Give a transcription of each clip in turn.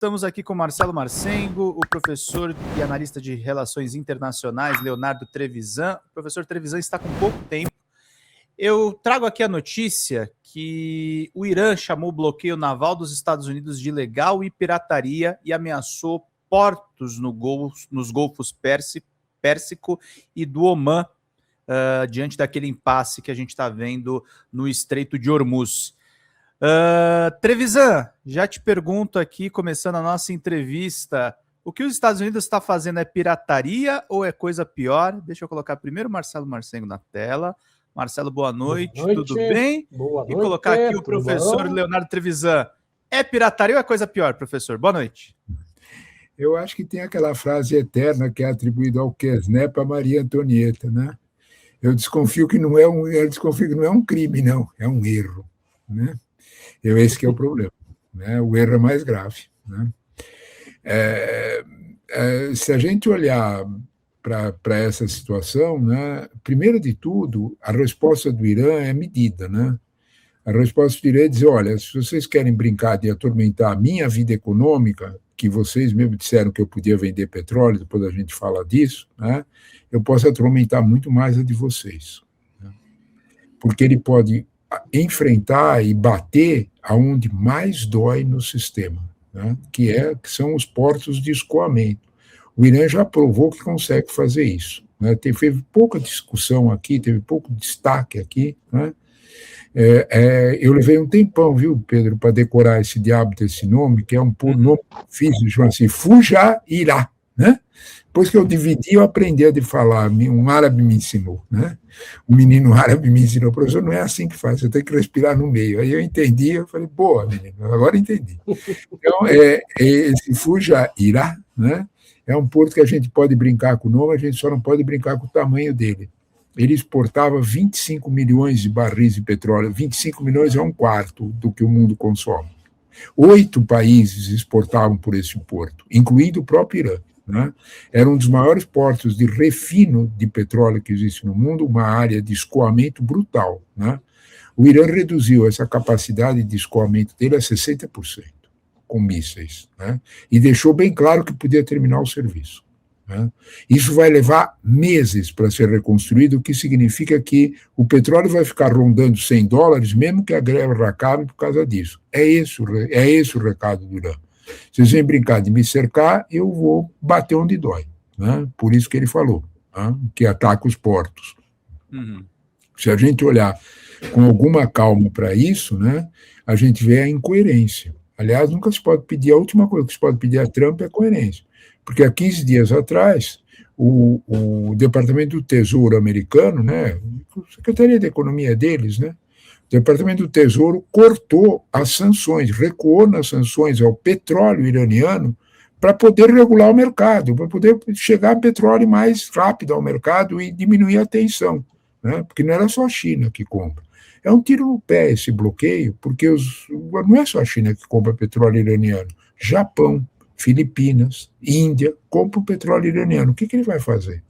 Estamos aqui com Marcelo Marcengo, o professor e analista de Relações Internacionais, Leonardo Trevisan. O professor Trevisan está com pouco tempo. Eu trago aqui a notícia que o Irã chamou o bloqueio naval dos Estados Unidos de ilegal e pirataria e ameaçou portos nos Golfos Pérsico e do Omã, diante daquele impasse que a gente está vendo no Estreito de Hormuz. Trevisan, já te pergunto aqui, começando a nossa entrevista, o que os Estados Unidos está fazendo é pirataria ou é coisa pior? Deixa eu colocar primeiro o Marcelo Marcengo na tela. Marcelo, boa noite, tudo bem? Boa noite. E colocar aqui o professor Leonardo Trevisan. É pirataria ou é coisa pior, professor? Boa noite. Eu acho que tem aquela frase eterna que é atribuída ao Quesnep para Maria Antonieta, né? Eu desconfio que não é um crime, não, é um erro, né? Esse que é o problema, né? O erro é mais grave, né? Se a gente olhar para essa situação, né, primeiro de tudo, a resposta do Irã é medida, né? A resposta do Irã é dizer, olha, se vocês querem brincar de atormentar a minha vida econômica, que vocês mesmo disseram que eu podia vender petróleo, depois a gente fala disso, né, eu posso atormentar muito mais a de vocês, né? Porque ele pode enfrentar e bater aonde mais dói no sistema, né, que são os portos de escoamento. O Irã já provou que consegue fazer isso, né? Teve pouca discussão aqui, teve pouco destaque aqui, né? Eu levei um tempão, viu, Pedro, para decorar esse diabo desse nome, que é um nome difícil, chama assim, Fujairah, né? Depois que eu dividi, eu aprendi a falar, um árabe me ensinou, né? Um menino árabe me ensinou, professor, não é assim que faz, você tem que respirar no meio. Aí eu entendi, eu falei, boa, menino, agora entendi. Então, esse Fujairah, né? É um porto que a gente pode brincar com o nome, a gente só não pode brincar com o tamanho dele. Ele exportava 25 milhões de barris de petróleo, 25 milhões é um quarto do que o mundo consome. 8 países exportavam por esse porto, incluindo o próprio Irã, né? Era um dos maiores portos de refino de petróleo que existe no mundo, uma área de escoamento brutal, né? O Irã reduziu essa capacidade de escoamento dele a 60%. Com mísseis, né? E deixou bem claro que podia terminar o serviço, né? Isso vai levar meses para ser reconstruído, o que significa que o petróleo vai ficar rondando $100, mesmo que a guerra acabe por causa disso. É esse o recado do Irã. Vocês vêm brincar de me cercar, eu vou bater onde dói, né? Por isso que ele falou, né? Que ataca os portos. Uhum. Se a gente olhar com alguma calma para isso, né, a gente vê a incoerência. Aliás, nunca se pode pedir, a última coisa que se pode pedir a Trump é coerência. Porque há 15 dias atrás, o Departamento do Tesouro americano, né, a Secretaria de Economia deles, né, o Departamento do Tesouro cortou as sanções, recuou nas sanções ao petróleo iraniano para poder regular o mercado, para poder chegar petróleo mais rápido ao mercado e diminuir a tensão, né, porque não era só a China que compra. É um tiro no pé esse bloqueio, porque não é só a China que compra petróleo iraniano. Japão, Filipinas, Índia compram petróleo iraniano. O que ele vai fazer?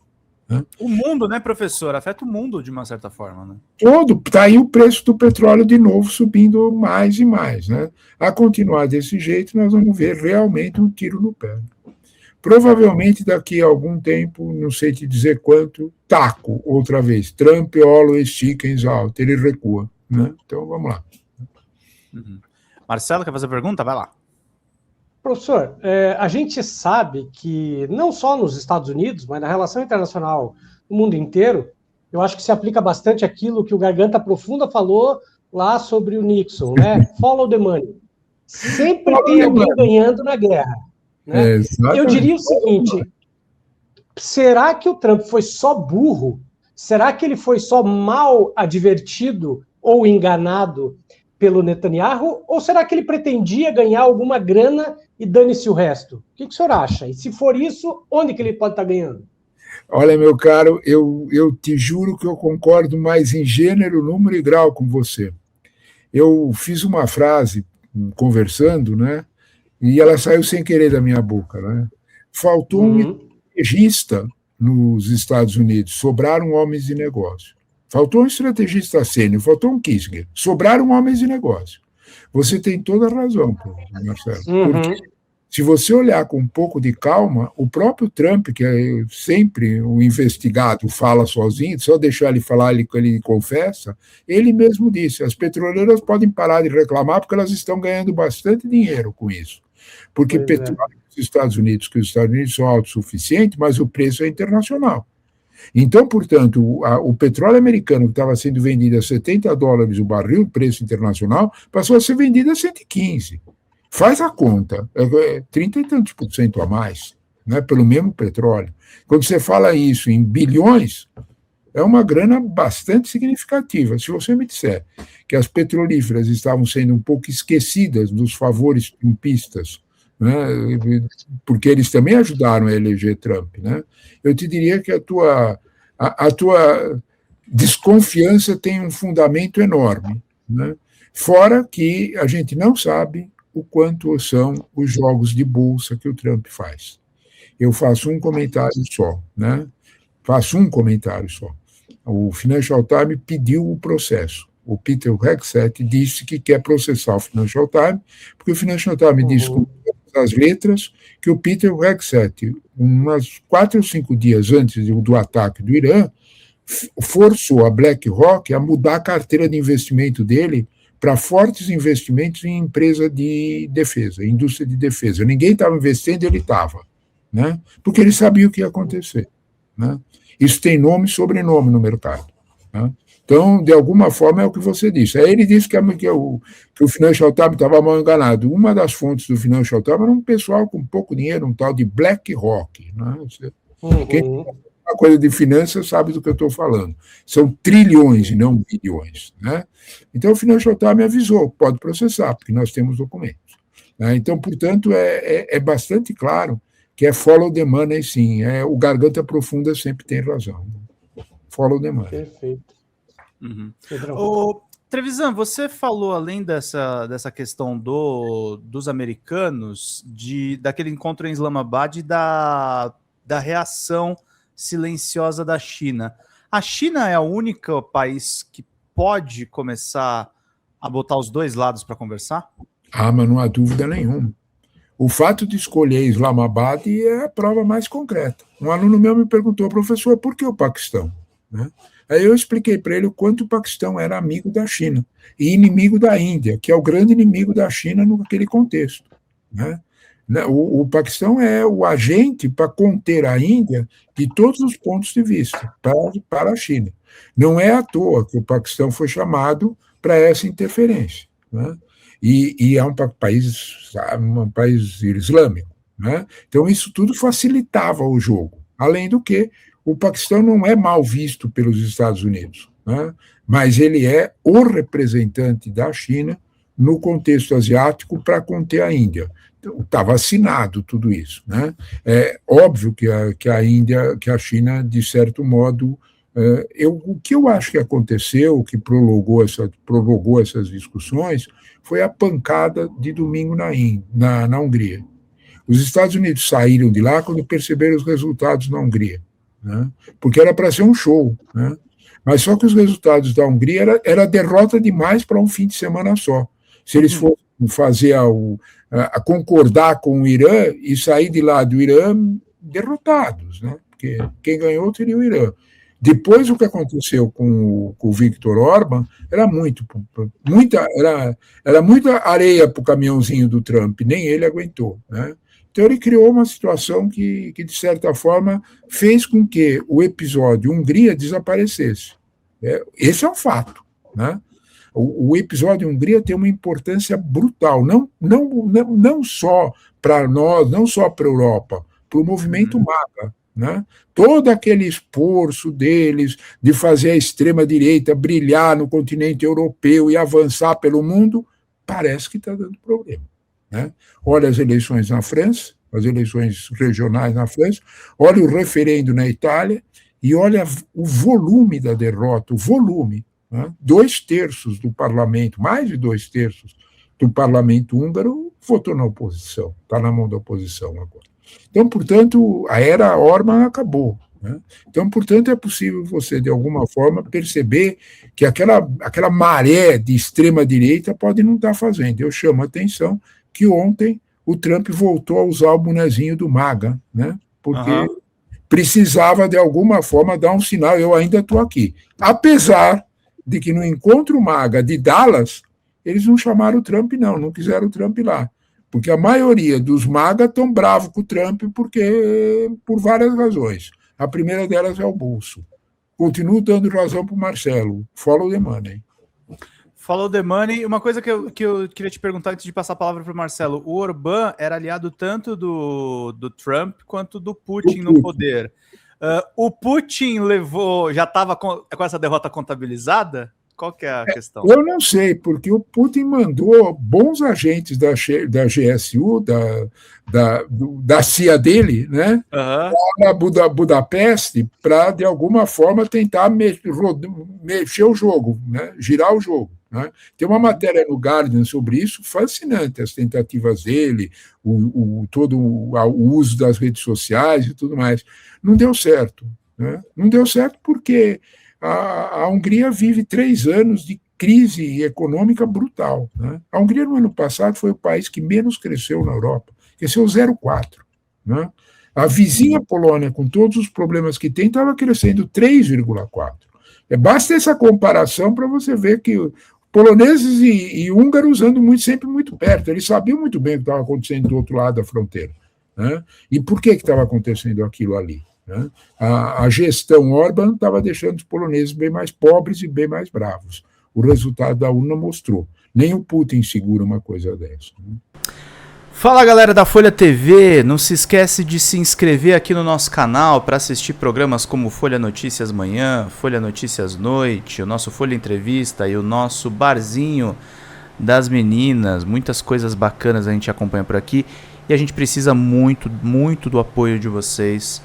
Né? O mundo, né, professor? Afeta o mundo de uma certa forma, né? Está aí o preço do petróleo de novo subindo mais e mais, né? A continuar desse jeito, nós vamos ver realmente um tiro no pé. Provavelmente daqui a algum tempo, não sei te dizer quanto, taco outra vez. Trump always chickens out. Ele recua, né? Então vamos lá. Uhum. Marcelo, quer fazer pergunta? Vai lá. Professor, a gente sabe que não só nos Estados Unidos, mas na relação internacional no mundo inteiro, eu acho que se aplica bastante aquilo que o Garganta Profunda falou lá sobre o Nixon, né? Follow the money. Sempre tem alguém ganhando na guerra. Né? Eu diria o seguinte, será que o Trump foi só burro? Será que ele foi só mal advertido ou enganado pelo Netanyahu? Ou será que ele pretendia ganhar alguma grana e dane-se o resto? O que o senhor acha? E se for isso, onde que ele pode estar ganhando? Olha, meu caro, eu te juro que eu concordo mais em gênero, número e grau com você. Eu fiz uma frase conversando, né? E ela saiu sem querer da minha boca, né? Faltou um estrategista nos Estados Unidos, sobraram homens de negócio. Faltou um estrategista sênior, faltou um Kissinger, sobraram homens de negócio. Você tem toda a razão, Marcelo. Porque se você olhar com um pouco de calma, o próprio Trump, que é sempre o investigado, fala sozinho, só deixar ele falar, ele confessa, ele mesmo disse, as petroleiras podem parar de reclamar porque elas estão ganhando bastante dinheiro com isso. Porque petróleo nos Estados Unidos, que os Estados Unidos são autossuficientes, mas o preço é internacional. Então, portanto, o petróleo americano que estava sendo vendido a $70 o barril, preço internacional, passou a ser vendido a 115. Faz a conta, 30 e tantos % a mais, né, pelo mesmo petróleo. Quando você fala isso em bilhões, é uma grana bastante significativa. Se você me disser que as petrolíferas estavam sendo um pouco esquecidas dos favores trumpistas, né, porque eles também ajudaram a eleger Trump, né, eu te diria que a tua desconfiança tem um fundamento enorme, né, fora que a gente não sabe o quanto são os jogos de bolsa que o Trump faz. Eu faço um comentário só, né? O Financial Times pediu o processo. O Peter Hegseth disse que quer processar o Financial Times, porque o Financial Times disse com as letras que o Peter Hegseth, umas 4 ou 5 dias antes do ataque do Irã, forçou a BlackRock a mudar a carteira de investimento dele para fortes investimentos em empresa de defesa, indústria de defesa. Ninguém estava investindo, ele estava, né? Porque ele sabia o que ia acontecer, né? Isso tem nome e sobrenome no mercado, né? Então, de alguma forma, é o que você disse. Aí ele disse que o Financial Times estava mal enganado. Uma das fontes do Financial Times era um pessoal com pouco dinheiro, um tal de BlackRock, né? Quem a coisa de finanças sabe do que eu estou falando. São trilhões e não bilhões, né? Então, o Financial Times avisou, pode processar, porque nós temos documentos, né? Então, portanto, é bastante claro que é follow the money, sim. O Garganta Profunda sempre tem razão. Follow the money. Perfeito. Uhum. Ô, Trevisan, você falou, além dessa questão dos americanos, daquele encontro em Islamabad e da reação silenciosa da China. A China é o único país que pode começar a botar os dois lados para conversar? Mas não há dúvida nenhuma. O fato de escolher Islamabad é a prova mais concreta. Um aluno meu me perguntou, professor, por que o Paquistão? Né? Aí eu expliquei para ele o quanto o Paquistão era amigo da China e inimigo da Índia, que é o grande inimigo da China naquele contexto, né? O Paquistão é o agente para conter a Índia de todos os pontos de vista, para a China. Não é à toa que o Paquistão foi chamado para essa interferência, né? E é um país islâmico, né? Então, isso tudo facilitava o jogo. Além do que, o Paquistão não é mal visto pelos Estados Unidos, né? Mas ele é o representante da China no contexto asiático para conter a Índia. Estava assinado tudo isso, né? É óbvio que a China, de certo modo, o que eu acho que aconteceu, o que prolongou essas discussões, foi a pancada de domingo na Hungria. Os Estados Unidos saíram de lá quando perceberam os resultados na Hungria, né? Porque era para ser um show, né? Mas só que os resultados da Hungria era derrota demais para um fim de semana só. Se eles fossem fazer a concordar com o Irã e sair de lá do Irã derrotados, né? Porque quem ganhou seria o Irã. Depois, o que aconteceu com o Viktor Orbán era muita areia para o caminhãozinho do Trump, nem ele aguentou, né? Então, ele criou uma situação que, de certa forma, fez com que o episódio Hungria desaparecesse. Esse é um fato, né? O episódio Hungria tem uma importância brutal, não só para nós, não só para a Europa, para o movimento MAGA, né? Todo aquele esforço deles de fazer a extrema-direita brilhar no continente europeu e avançar pelo mundo, parece que está dando problema, né? Olha as eleições na França, as eleições regionais na França, olha o referendo na Itália e olha o volume da derrota, o volume, né? 2/3 do parlamento, mais de 2/3 do parlamento húngaro votou na oposição, está na mão da oposição agora. Então, portanto, a era Orbán acabou, né? Então, portanto, é possível você, de alguma forma, perceber que aquela maré de extrema-direita pode não estar fazendo. Eu chamo a atenção que ontem o Trump voltou a usar o bonezinho do MAGA, né? Porque precisava, de alguma forma, dar um sinal, eu ainda estou aqui. Apesar de que no encontro MAGA de Dallas, eles não chamaram o Trump, não quiseram o Trump lá. Porque a maioria dos MAGA estão bravos com o Trump por várias razões. A primeira delas é o bolso. Continuo dando razão para o Marcelo. Follow the money. Follow the money. Uma coisa que eu queria te perguntar antes de passar a palavra para o Marcelo. O Orbán era aliado tanto do Trump quanto do Putin no poder. O Putin já estava com essa derrota contabilizada? Qual que é a questão? Eu não sei, porque o Putin mandou bons agentes da GSU, da CIA dele, né, para Budapeste, para, de alguma forma, tentar mexer o jogo, né, girar o jogo. Né? Tem uma matéria no Guardian sobre isso, fascinante, as tentativas dele, todo o uso das redes sociais e tudo mais. Não deu certo. Né? Não deu certo porque a Hungria vive 3 anos de crise econômica brutal. Né? A Hungria, no ano passado, foi o país que menos cresceu na Europa, cresceu 0,4%. Né? A vizinha Polônia, com todos os problemas que tem, estava crescendo 3,4%. Basta essa comparação para você ver que poloneses e húngaros andam sempre muito perto. Eles sabiam muito bem o que estava acontecendo do outro lado da fronteira. Né? E por que estava acontecendo aquilo ali? Né? A gestão Orbán estava deixando os poloneses bem mais pobres e bem mais bravos. O resultado da urna mostrou. Nem o Putin segura uma coisa dessa. Né? Fala, galera da Folha TV, não se esquece de se inscrever aqui no nosso canal para assistir programas como Folha Notícias Manhã, Folha Notícias Noite, o nosso Folha Entrevista e o nosso Barzinho das Meninas. Muitas coisas bacanas a gente acompanha por aqui e a gente precisa muito, muito do apoio de vocês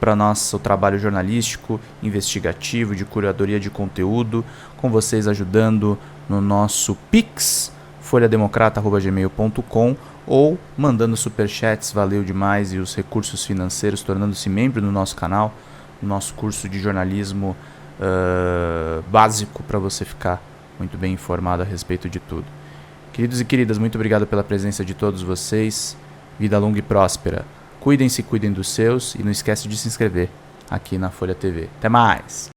para nosso trabalho jornalístico, investigativo, de curadoria de conteúdo, com vocês ajudando no nosso Pix, folhademocrata@gmail.com, ou mandando superchats, valeu demais, e os recursos financeiros, tornando-se membro do nosso canal, no nosso curso de jornalismo básico, para você ficar muito bem informado a respeito de tudo. Queridos e queridas, muito obrigado pela presença de todos vocês, vida longa e próspera. Cuidem-se, cuidem dos seus, e não esquece de se inscrever aqui na Folha TV. Até mais!